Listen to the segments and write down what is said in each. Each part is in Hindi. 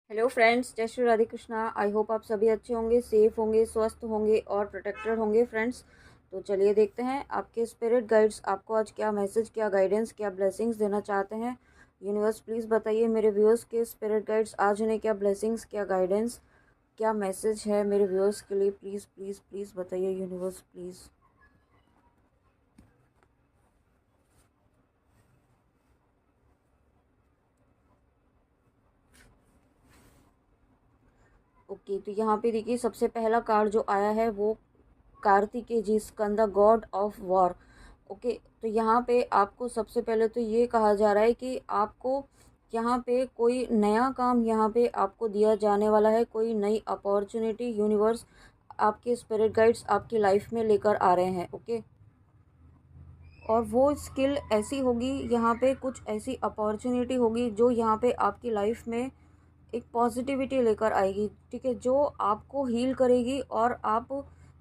हेलो फ्रेंड्स, जय श्री राधे कृष्णा। आई होप आप सभी अच्छे होंगे, सेफ होंगे, स्वस्थ होंगे और प्रोटेक्टेड होंगे फ्रेंड्स। तो चलिए देखते हैं आपके स्पिरिट गाइड्स आपको आज क्या मैसेज, क्या गाइडेंस, क्या ब्लेसिंग्स देना चाहते हैं। यूनिवर्स प्लीज़ बताइए मेरे व्यूअर्स के स्पिरिट गाइड्स आज उन्हें क्या ब्लेसिंग्स, क्या गाइडेंस, क्या मैसेज है मेरे व्यूअर्स के लिए। प्लीज़ प्लीज़ प्लीज़ बताइए यूनिवर्स प्लीज़। ओके, तो यहाँ पे देखिए सबसे पहला कार्ड जो आया है वो कार्तिकेय जी, skandha, God of war. Okay, तो यहाँ पे आपको सबसे पहले तो ये कहा जा रहा है कि आपको यहाँ पे कोई नया काम यहाँ पे आपको दिया जाने वाला है, कोई नई अपॉर्चुनिटी यूनिवर्स आपके स्पिरिट गाइड्स आपकी लाइफ में लेकर आ रहे हैं। ओके, और वो स्किल ऐसी होगी, यहाँ पे कुछ ऐसी अपॉर्चुनिटी होगी जो यहाँ पे आपकी लाइफ में एक पॉजिटिविटी लेकर आएगी। ठीक है, जो आपको हील करेगी और आप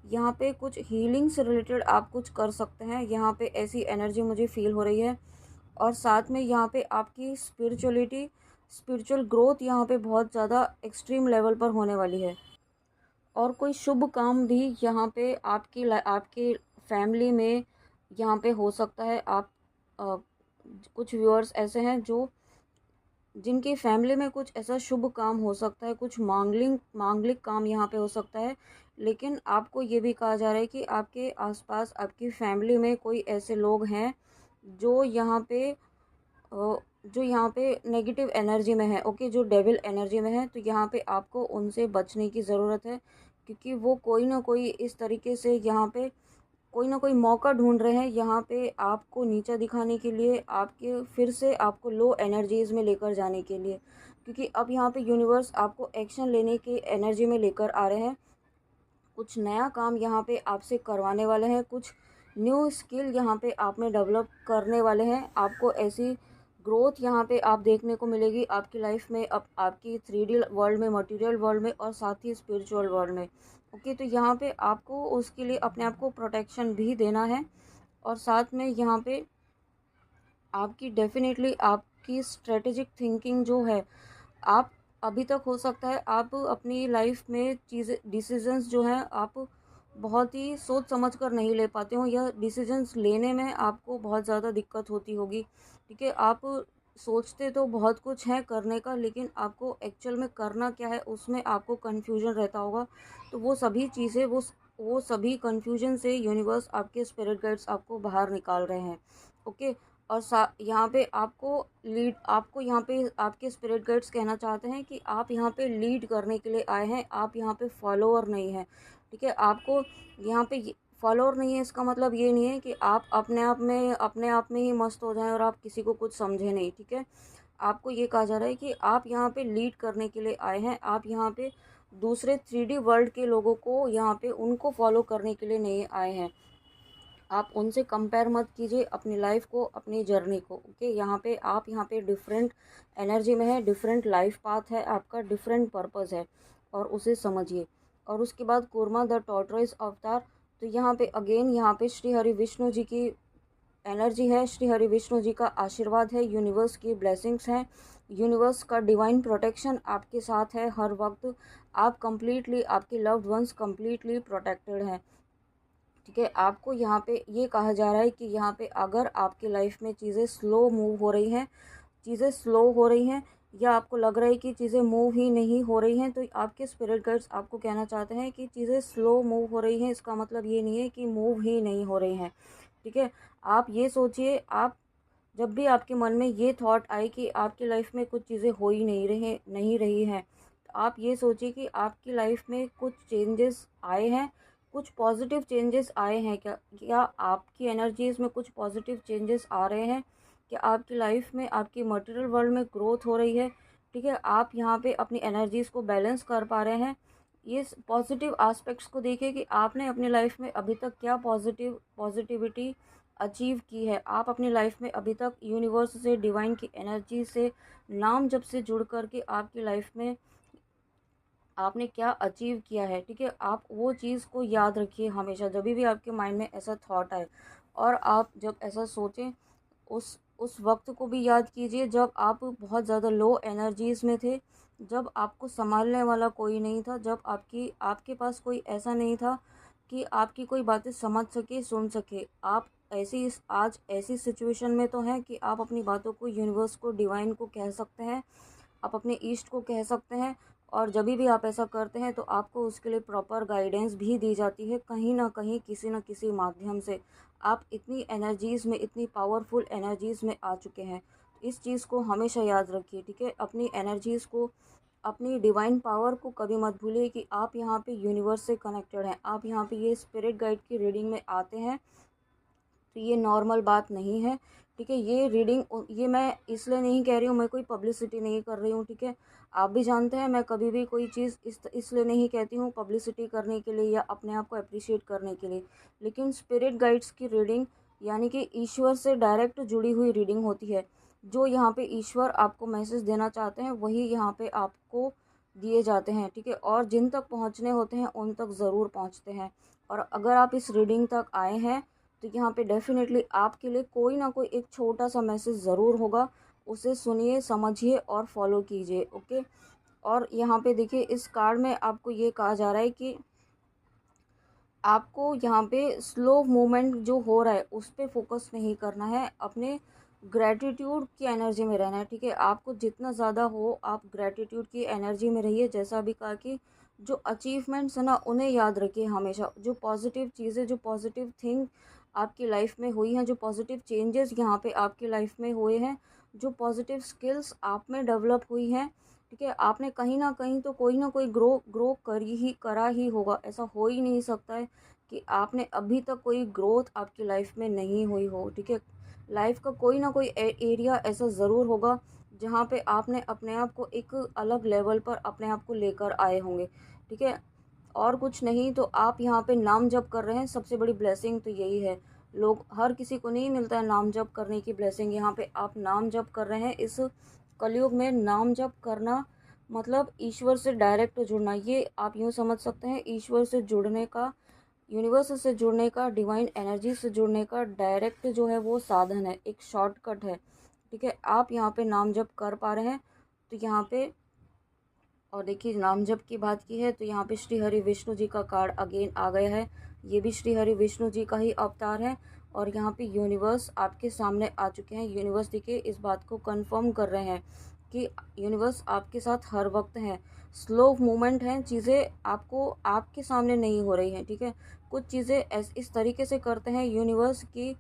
यहाँ पे कुछ हीलिंग से रिलेटेड आप कुछ कर सकते हैं। यहाँ पे ऐसी एनर्जी मुझे फील हो रही है। और साथ में यहाँ पे आपकी स्पिरिचुअलिटी, स्पिरिचुअल ग्रोथ यहाँ पे बहुत ज़्यादा एक्सट्रीम लेवल पर होने वाली है। और कोई शुभ काम भी यहाँ पे आपके फैमिली में यहाँ पे हो सकता है। आप अ, कुछ व्यूअर्स ऐसे हैं जो जिनकी फैमिली में कुछ ऐसा शुभ काम हो सकता है, कुछ मांगलिक मांगलिक काम यहाँ पे हो सकता है। लेकिन आपको ये भी कहा जा रहा है कि आपके आसपास आपकी फैमिली में कोई ऐसे लोग हैं जो यहाँ पे जो यहाँ पे नेगेटिव एनर्जी में है। ओके, जो डेविल एनर्जी में है, तो यहाँ पे आपको उनसे बचने की ज़रूरत है। क्योंकि वो कोई ना कोई इस तरीके से यहाँ पे कोई ना कोई मौका ढूंढ रहे हैं यहाँ पे आपको नीचा दिखाने के लिए, आपके फिर से आपको लो एनर्जीज में लेकर जाने के लिए। क्योंकि अब यहाँ पे यूनिवर्स आपको एक्शन लेने की एनर्जी में लेकर आ रहे हैं। कुछ नया काम यहाँ पे आपसे करवाने वाले हैं, कुछ न्यू स्किल यहाँ पे आप में डेवलप करने वाले हैं। आपको ऐसी ग्रोथ यहाँ पे आप देखने को मिलेगी आपकी लाइफ में, अब आपकी 3D वर्ल्ड में, मटेरियल वर्ल्ड में और साथ ही स्पिरिचुअल वर्ल्ड में। ओके, तो यहाँ पे आपको उसके लिए अपने आप को प्रोटेक्शन भी देना है। और साथ में यहाँ पे आपकी डेफिनेटली आपकी स्ट्रेटेजिक थिंकिंग जो है, आप अभी तक हो सकता है आप अपनी लाइफ में चीज़ें, डिसीजंस जो हैं आप बहुत ही सोच समझ कर नहीं ले पाते हो, या डिसीजंस लेने में आपको बहुत ज़्यादा दिक्कत होती होगी। ठीक है, आप सोचते तो बहुत कुछ है करने का, लेकिन आपको एक्चुअल में करना क्या है उसमें आपको कन्फ्यूजन रहता होगा। तो वो सभी चीज़ें, वो सभी कन्फ्यूजन से यूनिवर्स, आपके स्पिरिट गाइड्स आपको बाहर निकाल रहे हैं। ओके, और यहाँ पे आपको यहाँ पे आपके स्पिरिट गाइड्स कहना चाहते हैं कि आप यहाँ पे लीड करने के लिए आए हैं, आप यहाँ पे फॉलोअर नहीं हैं। ठीक है, आपको यहाँ पे फॉलोअर नहीं है, इसका मतलब ये नहीं है कि आप अपने आप में ही मस्त हो जाएं और आप किसी को कुछ समझे नहीं। ठीक है, आपको ये कहा जा रहा है कि आप यहाँ पे लीड करने के लिए आए हैं। आप यहाँ पे दूसरे 3D वर्ल्ड के लोगों को यहाँ पे उनको फॉलो करने के लिए नहीं आए हैं। आप उनसे कंपेयर मत कीजिए अपनी लाइफ को, अपनी जर्नी को। ओके, आप यहाँ पे डिफरेंट एनर्जी में है, डिफरेंट लाइफ पाथ है आपका, डिफरेंट पर्पस है, और उसे समझिए। और उसके बाद कुर्मा द टॉर्टोइज अवतार। तो यहाँ पे अगेन यहाँ पे श्री हरि विष्णु जी की एनर्जी है, श्री हरि विष्णु जी का आशीर्वाद है, यूनिवर्स की ब्लेसिंग्स हैं, यूनिवर्स का डिवाइन प्रोटेक्शन आपके साथ है हर वक्त। आप कंप्लीटली, आपके लव्ड वंस कंप्लीटली प्रोटेक्टेड हैं। ठीक है, आपको यहाँ पे ये कहा जा रहा है कि यहाँ पे अगर आपकी लाइफ में चीज़ें स्लो मूव हो रही हैं, चीज़ें स्लो हो रही हैं, या आपको लग रहा है कि चीज़ें मूव ही नहीं हो रही हैं, तो आपके स्पिरिट गाइड्स आपको कहना चाहते हैं कि चीज़ें स्लो मूव हो रही हैं, इसका मतलब ये नहीं है कि मूव ही नहीं हो रही हैं। ठीक है, आप ये सोचिए, आप जब भी आपके मन में ये थॉट आए कि आपकी लाइफ में कुछ चीज़ें हो ही नहीं रही हैं, तो आप ये सोचिए कि आपकी लाइफ में कुछ चेंजेस आए हैं, कुछ पॉजिटिव चेंजेस आए हैं क्या? क्या आपकी एनर्जीज़ में कुछ पॉजिटिव चेंजेस आ रहे हैं? क्या आपकी लाइफ में, आपकी मटेरियल वर्ल्ड में ग्रोथ हो रही है? ठीक है, आप यहाँ पे अपनी एनर्जीज़ को बैलेंस कर पा रहे हैं। ये पॉजिटिव एस्पेक्ट्स को देखिए कि आपने अपनी लाइफ में अभी तक क्या पॉजिटिविटी अचीव की है। आप अपनी लाइफ में अभी तक यूनिवर्स से, डिवाइन की एनर्जी से, नाम जब से जुड़ कर के आपकी लाइफ में आपने क्या अचीव किया है। ठीक है, आप वो चीज़ को याद रखिए हमेशा, जब भी आपके माइंड में ऐसा थॉट आए, और आप जब ऐसा सोचें, उस वक्त को भी याद कीजिए जब आप बहुत ज़्यादा लो एनर्जीज़ में थे, जब आपको संभालने वाला कोई नहीं था, जब आपके पास कोई ऐसा नहीं था कि आपकी कोई बातें समझ सके, सुन सके। आप आज ऐसी सिचुएशन में तो हैं कि आप अपनी बातों को यूनिवर्स को, डिवाइन को कह सकते हैं, आप अपने ईस्ट को कह सकते हैं। और जब भी आप ऐसा करते हैं तो आपको उसके लिए प्रॉपर गाइडेंस भी दी जाती है, कहीं ना कहीं किसी न किसी माध्यम से। आप इतनी एनर्जीज़ में, इतनी पावरफुल एनर्जीज़ में आ चुके हैं। इस चीज़ को हमेशा याद रखिए, ठीक है। अपनी एनर्जीज़ को, अपनी डिवाइन पावर को कभी मत भूलिए कि आप यहाँ पे यूनिवर्स से कनेक्टेड हैं। आप यहाँ पे ये स्पिरिट गाइड की रीडिंग में आते हैं तो ये नॉर्मल बात नहीं है, ठीक है। ये रीडिंग, ये मैं इसलिए नहीं कह रही हूँ, मैं कोई पब्लिसिटी नहीं कर रही हूँ, ठीक है। आप भी जानते हैं मैं कभी भी कोई चीज़ इसलिए नहीं कहती हूँ पब्लिसिटी करने के लिए या अपने आप को अप्रिशिएट करने के लिए। लेकिन स्पिरिट गाइड्स की रीडिंग यानी कि ईश्वर से डायरेक्ट जुड़ी हुई रीडिंग होती है। जो यहाँ पे ईश्वर आपको मैसेज देना चाहते हैं वही यहाँ पे आपको दिए जाते हैं, ठीक है। और जिन तक पहुँचने होते हैं उन तक ज़रूर पहुँचते हैं। और अगर आप इस रीडिंग तक आए हैं तो यहाँ पे डेफिनेटली आपके लिए कोई ना कोई एक छोटा सा मैसेज ज़रूर होगा। उसे सुनिए, समझिए और फॉलो कीजिए, ओके। और यहाँ पे देखिए इस कार्ड में आपको ये कहा जा रहा है कि आपको यहाँ पे स्लो मूवमेंट जो हो रहा है उस पर फोकस नहीं करना है, अपने ग्रैटिट्यूड की एनर्जी में रहना है, ठीक है। आपको जितना ज़्यादा हो आप ग्रैटिट्यूड की एनर्जी में रहिए। जैसा भी कहा कि जो अचीवमेंट्स है ना उन्हें याद रखिए हमेशा। जो पॉजिटिव चीज़ें, जो पॉजिटिव थिंग आपकी लाइफ में हुई हैं, जो पॉजिटिव चेंजेस यहाँ पे आपकी लाइफ में हुए हैं, जो पॉजिटिव स्किल्स आप में डेवलप हुई हैं, ठीक है। आपने कहीं ना कहीं तो कोई ना कोई ग्रो करा ही होगा। ऐसा हो ही नहीं सकता है कि आपने अभी तक कोई ग्रोथ आपकी लाइफ में नहीं हुई हो, ठीक है। लाइफ का कोई ना कोई एरिया ऐसा ज़रूर होगा जहाँ पे आपने अपने आप को एक अलग लेवल पर अपने आप को लेकर आए होंगे, ठीक है। और कुछ नहीं तो आप यहाँ पे नाम जप कर रहे हैं, सबसे बड़ी ब्लेसिंग तो यही है। लोग, हर किसी को नहीं मिलता है नाम जप करने की ब्लेसिंग। यहाँ पे आप नाम जप कर रहे हैं। इस कलयुग में नाम जप करना मतलब ईश्वर से डायरेक्ट जुड़ना। ये आप यूँ समझ सकते हैं ईश्वर से जुड़ने का, यूनिवर्स से जुड़ने का, डिवाइन एनर्जी से जुड़ने का डायरेक्ट जो है वो साधन है, एक शॉर्टकट है, ठीक है। आप यहाँ पे नाम जप कर पा रहे हैं तो यहाँ पे, और देखिए नाम जप की बात की है तो यहाँ पे श्री हरि विष्णु जी का कार्ड अगेन आ गया है। ये भी श्री हरि विष्णु जी का ही अवतार है। और यहाँ पे यूनिवर्स आपके सामने आ चुके हैं। यूनिवर्स देखिए इस बात को कंफर्म कर रहे हैं कि यूनिवर्स आपके साथ हर वक्त है। स्लो मूवमेंट है, चीज़ें आपको आपके सामने नहीं हो रही हैं, ठीक है। कुछ चीज़ें इस तरीके से करते हैं यूनिवर्स कि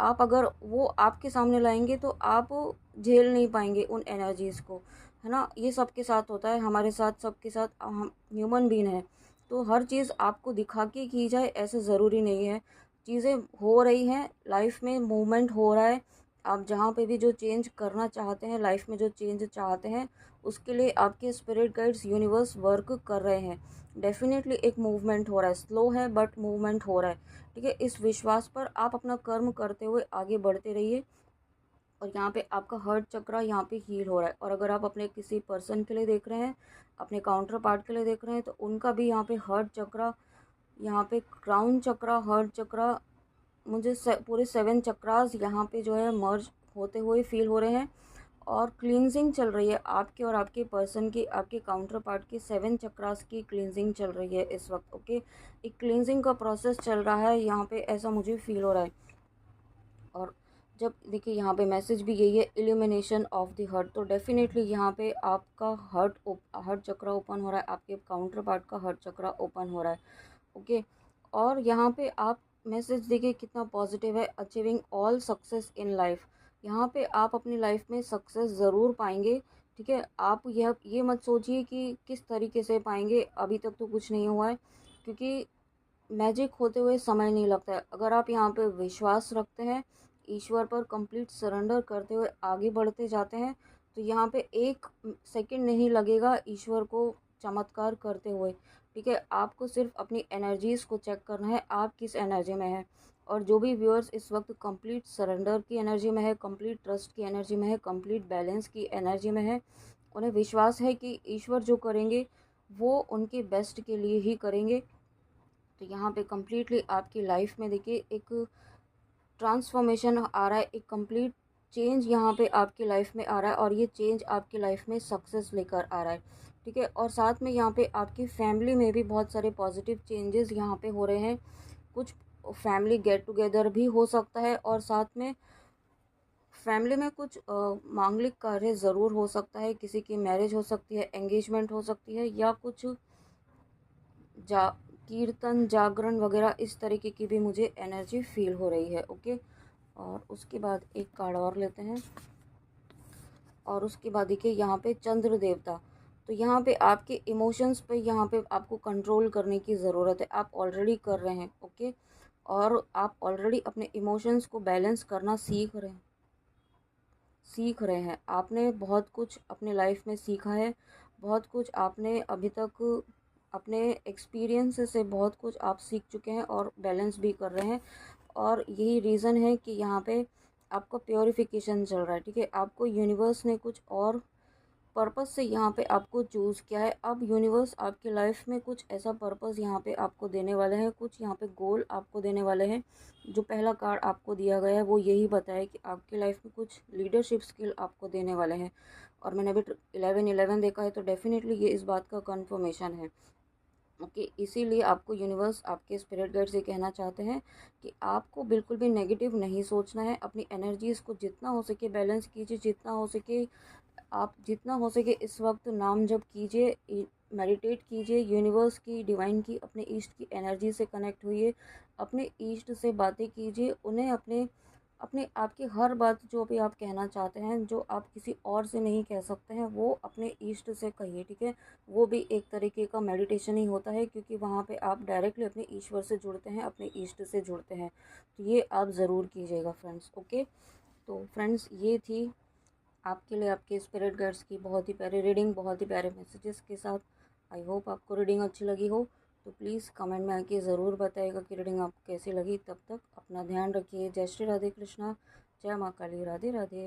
आप अगर वो आपके सामने लाएंगे तो आप झेल नहीं पाएंगे उन एनर्जीज़ को, है ना। ये सबके साथ होता है, हमारे साथ, सबके साथ, हम ह्यूमन बीन है। तो हर चीज़ आपको दिखा के की जाए ऐसे ज़रूरी नहीं है। चीज़ें हो रही हैं लाइफ में, मूवमेंट हो रहा है। आप जहाँ पे भी जो चेंज करना चाहते हैं, लाइफ में जो चेंज चाहते हैं, उसके लिए आपके स्पिरिट गाइड्स, यूनिवर्स वर्क कर रहे हैं। डेफिनेटली एक मूवमेंट हो रहा है, स्लो है बट मूवमेंट हो रहा है, ठीक है। इस विश्वास पर आप अपना कर्म करते हुए आगे बढ़ते रहिए। और यहाँ पे आपका हार्ट चक्रा यहाँ पे हील हो रहा है। और अगर आप अपने किसी पर्सन के लिए देख रहे हैं, अपने काउंटर पार्ट के लिए देख रहे हैं, तो उनका भी यहाँ पे हार्ट चक्रा, यहाँ पे क्राउन चक्रा, हार्ट चक्रा, मुझे पूरे 7 चक्रास यहाँ पे जो है मर्ज होते हुए फील हो रहे हैं। और क्लींजिंग चल रही है आपके और आपके पर्सन की, आपके काउंटर पार्ट की 7 चक्रास की क्लींजिंग चल रही है इस वक्त, ओके। एक क्लींजिंग का प्रोसेस चल रहा है यहाँ पे, ऐसा मुझे फील हो रहा है। और जब देखिए यहाँ पे मैसेज भी यही है, इल्यूमिनेशन ऑफ द हार्ट। तो डेफिनेटली यहाँ पे आपका हार्ट चक्रा ओपन हो रहा है, आपके काउंटर पार्ट का हार्ट चक्रा ओपन हो रहा है, ओके। और यहाँ पे आप मैसेज देखिए कितना पॉजिटिव है, achieving all success in life. यहाँ पे आप अपनी लाइफ में सक्सेस ज़रूर पाएंगे, ठीक है। आप यह ये मत सोचिए कि किस तरीके से पाएंगे, अभी तक तो कुछ नहीं हुआ है, क्योंकि मैजिक होते हुए समय नहीं लगता है। अगर आप यहाँ पे विश्वास रखते हैं, ईश्वर पर कंप्लीट सरेंडर करते हुए आगे बढ़ते जाते हैं, तो यहाँ पे एक सेकंड नहीं लगेगा ईश्वर को चमत्कार करते हुए, ठीक है। आपको सिर्फ अपनी एनर्जीज़ को चेक करना है, आप किस एनर्जी में है। और जो भी व्यूअर्स इस वक्त कंप्लीट सरेंडर की एनर्जी में है, कंप्लीट ट्रस्ट की एनर्जी में है, कंप्लीट बैलेंस की एनर्जी में है, उन्हें विश्वास है कि ईश्वर जो करेंगे वो उनके बेस्ट के लिए ही करेंगे। तो यहाँ पे कम्प्लीटली आपकी लाइफ में देखिए एक ट्रांसफॉर्मेशन आ रहा है, एक कंप्लीट चेंज यहाँ पे आपकी लाइफ में आ रहा है और ये चेंज आपकी लाइफ में सक्सेस लेकर आ रहा है, ठीक है। और साथ में यहाँ पे आपकी फैमिली में भी बहुत सारे पॉजिटिव चेंजेस यहाँ पे हो रहे हैं। कुछ फैमिली गेट टुगेदर भी हो सकता है और साथ में फैमिली में कुछ मांगलिक कार्य ज़रूर हो सकता है। किसी की मैरिज हो सकती है, एंगेजमेंट हो सकती है, या कुछ जा कीर्तन जागरण वगैरह इस तरीके की भी मुझे एनर्जी फील हो रही है। ओके, और उसके बाद एक कार्ड और लेते हैं। और उसके बाद देखिए यहाँ पे चंद्र देवता। तो यहाँ पे आपके इमोशंस पे यहाँ पे आपको कंट्रोल करने की ज़रूरत है। आप ऑलरेडी कर रहे हैं, ओके, और आप ऑलरेडी अपने इमोशंस को बैलेंस करना सीख रहे हैं। आपने बहुत कुछ अपने लाइफ में सीखा है, बहुत कुछ आपने अभी तक अपने एक्सपीरियंस से बहुत कुछ आप सीख चुके हैं और बैलेंस भी कर रहे हैं। और यही रीज़न है कि यहाँ पे आपका प्योरिफिकेशन चल रहा है, ठीक है। आपको यूनिवर्स ने कुछ और पर्पस से यहाँ पे आपको चूज़ किया है। अब यूनिवर्स आपकी लाइफ में कुछ ऐसा पर्पस यहाँ पे आपको देने वाले हैं, कुछ यहाँ पे गोल आपको देने वाले हैं। जो पहला कार्ड आपको दिया गया है वो यही बताया कि आपकी लाइफ में कुछ लीडरशिप स्किल आपको देने वाले हैं। और मैंने अभी 11-11 देखा है, तो डेफिनेटली ये इस बात का कन्फर्मेशन है। ओके, इसीलिए आपको यूनिवर्स आपके स्पिरिट गाइड से कहना चाहते हैं कि आपको बिल्कुल भी नेगेटिव नहीं सोचना है। अपनी एनर्जीज़ को जितना हो सके बैलेंस कीजिए, जितना हो सके आप जितना हो सके इस वक्त नाम जप कीजिए, मेडिटेट कीजिए, यूनिवर्स की, डिवाइन की, अपने ईस्ट की एनर्जी से कनेक्ट होइए, अपने ईस्ट से बातें कीजिए, उन्हें अपने अपने आपकी हर बात जो भी आप कहना चाहते हैं, जो आप किसी और से नहीं कह सकते हैं, वो अपने ईस्ट से कहिए, ठीक है। वो भी एक तरीके का मेडिटेशन ही होता है, क्योंकि वहाँ पे आप डायरेक्टली अपने ईश्वर से जुड़ते हैं, अपने ईस्ट से जुड़ते हैं। तो ये आप ज़रूर कीजिएगा फ्रेंड्स। ओके, तो फ्रेंड्स ये थी आपके लिए आपके स्पिरिट गाइड्स की बहुत ही प्यारी रीडिंग, बहुत ही प्यारे मैसेजेस के साथ। आई होप आपको रीडिंग अच्छी लगी हो। तो प्लीज़ कमेंट में आके ज़रूर बताइएगा कि रीडिंग आपको कैसी लगी। तब तक अपना ध्यान रखिए। जय श्री राधे कृष्णा, जय माँ काली, राधे राधे।